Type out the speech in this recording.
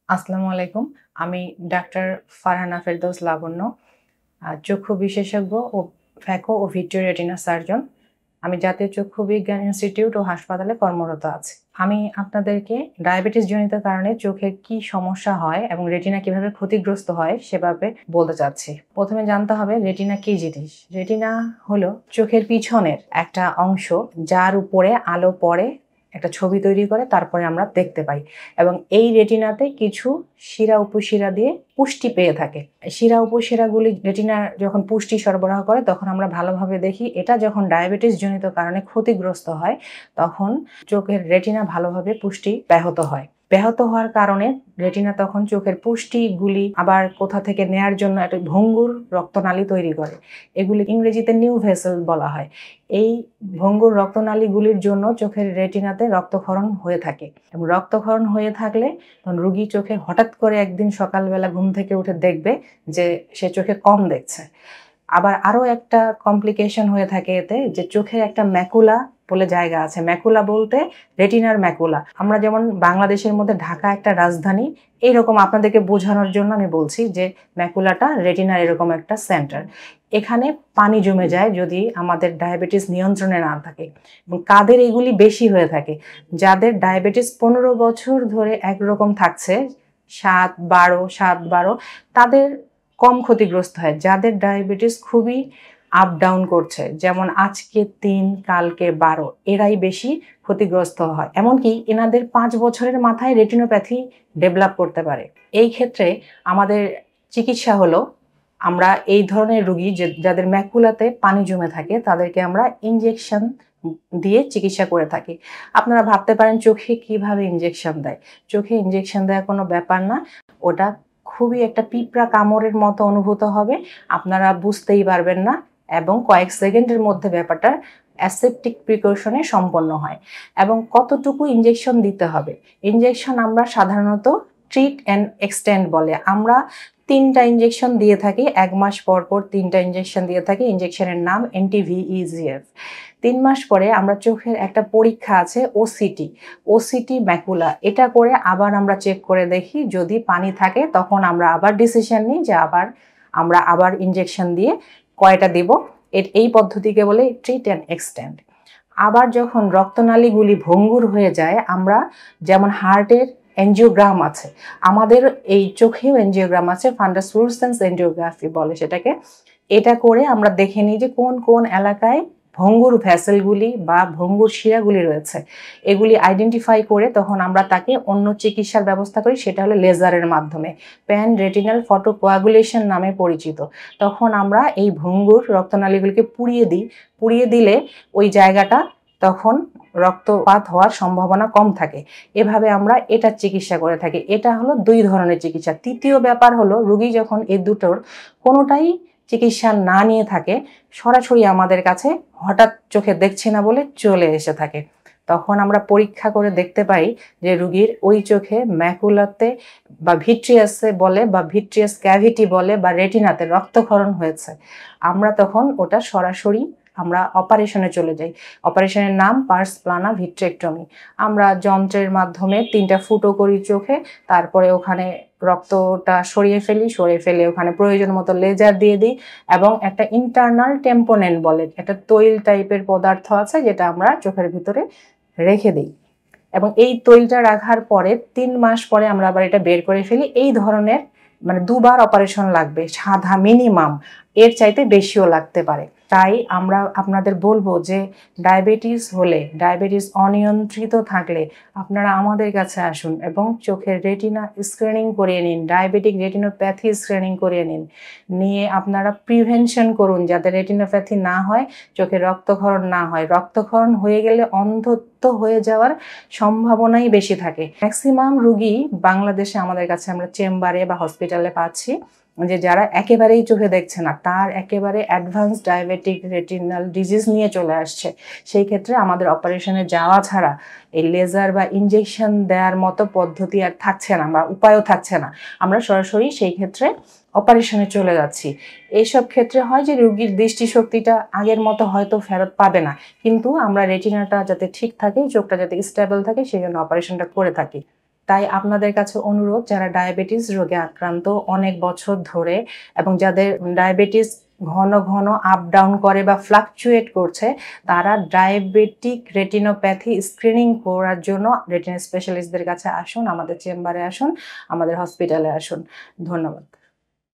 আসসালামু আলাইকুম। আমি ডাক্তার ফারহানা ফেরদৌস লাবণ্য, চক্ষু বিশেষজ্ঞ ও ফ্যাকো ও ভিট্রিও রেটিনা সার্জন। আমি জাতীয় চক্ষু বিজ্ঞান ইনস্টিটিউট ও হাসপাতালে কর্মরত আছি। আমি আপনাদেরকে ডায়াবেটিস জনিত কারণে চোখের কি সমস্যা হয় এবং রেটিনা কিভাবে ক্ষতিগ্রস্ত হয় সেভাবে বলতে চাচ্ছি। প্রথমে জানতে হবে রেটিনা কি জিনিস। রেটিনা হলো চোখের পিছনের একটা অংশ যার উপরে আলো পড়ে একটা ছবি তৈরি করে তারপরে আমরা দেখতে পাই এবং এই রেটিনাতে কিছু শিরা উপশিরা দিয়ে পুষ্টি পেয়ে থাকে। শিরা উপশিরাগুলি রেটিনা যখন পুষ্টি সরবরাহ করে তখন আমরা ভালোভাবে দেখি। এটা যখন ডায়াবেটিস জনিত কারণে ক্ষতিগ্রস্ত হয় তখন চোখের রেটিনা ভালোভাবে পুষ্টি ব্যাহত হয়। ব্যাহত হওয়ার কারণে রেটিনা তখন চোখের পুষ্টিগুলি আবার কোথা থেকে নেয়ার জন্য একটা ভঙ্গুর রক্তনালী তৈরি করে। এগুলি ইংরেজিতে নিউ ভেসেল বলা হয়। এই ভঙ্গুর রক্তনালীগুলির জন্য চোখের রেটিনাতে রক্তক্ষরণ হয়ে থাকে এবং রক্তক্ষরণ হয়ে থাকলে তখন রোগী চোখে হঠাৎ করে একদিন সকালবেলা ঘুম থেকে উঠে দেখবে যে সে চোখে কম দেখছে। আবার আরও একটা কমপ্লিকেশন হয়ে থাকে এতে, যে চোখের একটা ম্যাকুলা বলে জায়গা আছে। ম্যাকুলা বলতে রেটিনার ম্যাকুলা। আমরা যেমন বাংলাদেশের মধ্যে ঢাকা একটা রাজধানী, এইরকম আপনাদেরকে বোঝানোর জন্য আমি বলছি যে ম্যাকুলাটা রেটিনার এরকম একটা সেন্টার। এখানে পানি জমে যায় যদি আমাদের ডায়াবেটিস নিয়ন্ত্রণে না থাকে এবং কাদের এগুলি বেশি হয়ে থাকে। যাদের ডায়াবেটিস 15 বছর ধরে একরকম থাকছে, 7-12 তাদের কম ক্ষতিগ্রস্ত হয়। যাদের ডায়াবেটিস খুবই আপ ডাউন করছে, যেমন আজকে 3 কালকে 12, এরাই বেশি ক্ষতিগ্রস্ত হয়। এমনকি এনাদের 5 বছরের মাথায় রেটিনোপ্যাথি ডেভেলপ করতে পারে। এই ক্ষেত্রে আমাদের চিকিৎসা হলো, আমরা এই ধরনের রোগী যাদের ম্যাকুলাতে পানি জমে থাকে তাদেরকে আমরা ইনজেকশন দিয়ে চিকিৎসা করে থাকি। আপনারা ভাবতে পারেন চোখে কিভাবে ইনজেকশন দেয়। চোখে ইনজেকশন দেওয়া কোনো ব্যাপার না, ওটা খুবই একটা পিঁপড়া কামড়ের মতো অনুভূত হবে, আপনারা বুঝতেই পারবেন না এবং কয়েক সেকেন্ডের মধ্যে ব্যাপারটা অ্যাসেপটিক প্রিকশনে সম্পন্ন হয়। এবং কতটুকু ইনজেকশন দিতে হবে। ইনজেকশন আমরা সাধারণত ট্রিট অ্যান্ড এক্সটেন্ড বলে, আমরা 3টা ইনজেকশন দিয়ে থাকি, 1 মাস পর পর 3টা ইনজেকশন দিয়ে থাকি। ইনজেকশনের নাম NTVEGF। 3 মাস পরে আমরা চোখের একটা পরীক্ষা আছে ওসিটি ম্যাকুলা, এটা করে আবার আমরা চেক করে দেখি, যদি পানি থাকে তখন আমরা আবার ডিসিশন নিই যে আমরা আবার ইনজেকশন দিয়ে কয়টা দিব। এই পদ্ধতিকে বলে ট্রিট অ্যান্ড এক্সটেন্ড। আবার যখন রক্তনালীগুলি ভঙ্গুর হয়ে যায়, আমরা যেমন হার্টের এনজিওগ্রাম আছে, আমাদের এই চোখেও এনজিওগ্রাম আছে, ফান্ডাস ফ্লুরসেন্স এনজিওগ্রাফি বলে সেটাকে। এটা করে আমরা দেখে নিই যে কোন কোন এলাকায় ভঙ্গুর ভ্যাসেলগুলি বা ভঙ্গুর শিরাগুলি রয়েছে। এগুলি আইডেন্টিফাই করে তখন আমরা তাকে অন্য চিকিৎসার ব্যবস্থা করি, সেটা হলো লেজারের মাধ্যমে, প্যান রেটিনাল ফটোকোয়াগুলেশন নামে পরিচিত। তখন আমরা এই ভঙ্গুর রক্তনালীগুলিকে পুড়িয়ে দিলে ওই জায়গাটা তখন রক্তপাত হওয়ার সম্ভাবনা কম থাকে। এভাবে আমরা এটার চিকিৎসা করে থাকি। এটা হলো 2 ধরনের চিকিৎসা। তৃতীয় ব্যাপার হলো, রোগী যখন এই দুটোর কোনোটাই চিকিৎসা না নিয়ে থাকে, সরাসরি আমাদের কাছে হঠাৎ চোখে দেখছি না বলে চলে এসে থাকে, তখন আমরা পরীক্ষা করে দেখতে পাই যে রোগীর ওই চোখে ম্যাকুলাতে বা ভিট্রিয়াসে বলে বা ভিট্রিয়াস ক্যাভিটি বলে বা রেটিনাতে রক্তক্ষরণ হয়েছে। আমরা তখন ওটা সরাসরি আমরা অপারেশনে চলে যাই। অপারেশনের নাম পার্স প্লানা ভিট্রেক্টমি। আমরা যন্ত্রের মাধ্যমে 3টা ফুটো করি চোখে, তারপরে ওখানে রক্তটা সরিয়ে ফেলে ওখানে প্রয়োজন মতো লেজার দিয়ে দিই এবং একটা ইন্টারনাল টেম্পোনেন্ট বলে একটা তৈল টাইপের পদার্থ আছে, যেটা আমরা চোখের ভিতরে রেখে দিই এবং এই তৈলটা রাখার পরে 3 মাস পরে আমরা আবার এটা বের করে ফেলি। এই ধরনের 2বার অপারেশন লাগবে সাদা মিনিমাম, এর চাইতে বেশিও লাগতে পারে। তাই আমরা আপনাদের বলবো যে ডায়াবেটিস অনিয়ন্ত্রিত থাকলে আপনারা আমাদের কাছে আসুন এবং চোখের রেটিনা স্ক্রিনিং করিয়ে নিন, ডায়াবেটিক রেটিনোপ্যাথি স্ক্রিনিং করিয়ে নিয়ে আপনারা প্রিভেনশন করুন যাতে রেটিনোপ্যাথি না হয়, চোখে রক্তক্ষরণ না হয়। রক্তক্ষরণ হয়ে গেলে অন্ধত্ব হয়ে যাওয়ার সম্ভাবনাই বেশি থাকে। ম্যাক্সিমাম রোগী বাংলাদেশে আমাদের কাছে আমরা চেম্বারে বা হসপিটালে পাচ্ছি যে যারা একেবারেই চোখে দেখছে না, তার একেবারে অ্যাডভান্স ডায়াবেটিক রেটিনাল ডিজিজ নিয়ে চলে আসছে। সেই ক্ষেত্রে আমাদের অপারেশনে যাওয়া ছাড়া এই লেজার বা ইনজেকশন দেওয়ার মতো পদ্ধতি আর থাকছে না বা উপায়ও থাকছে না, আমরা সরাসরি সেই ক্ষেত্রে অপারেশনে চলে যাচ্ছি। এইসব ক্ষেত্রে হয় যে রোগীর দৃষ্টিশক্তিটা আগের মতো হয়তো ফেরত পাবে না, কিন্তু আমরা রেটিনাটা যাতে ঠিক থাকে, চোখটা যাতে স্টেবল থাকে, সেই জন্য অপারেশনটা করে থাকি। তাই আপনাদের কাছে অনুরোধ, যারা ডায়াবেটিস রোগে আক্রান্ত অনেক বছর ধরে এবং যাদের ডায়াবেটিস ঘন ঘন আপ ডাউন করে বা ফ্লাকচুয়েট করছে, তারা ডায়াবেটিক রেটিনোপ্যাথি স্ক্রিনিং করার জন্য রেটিনা স্পেশালিস্টদের কাছে আসুন, আমাদের চেম্বারে আসুন, আমাদের হসপিটালে আসুন। ধন্যবাদ।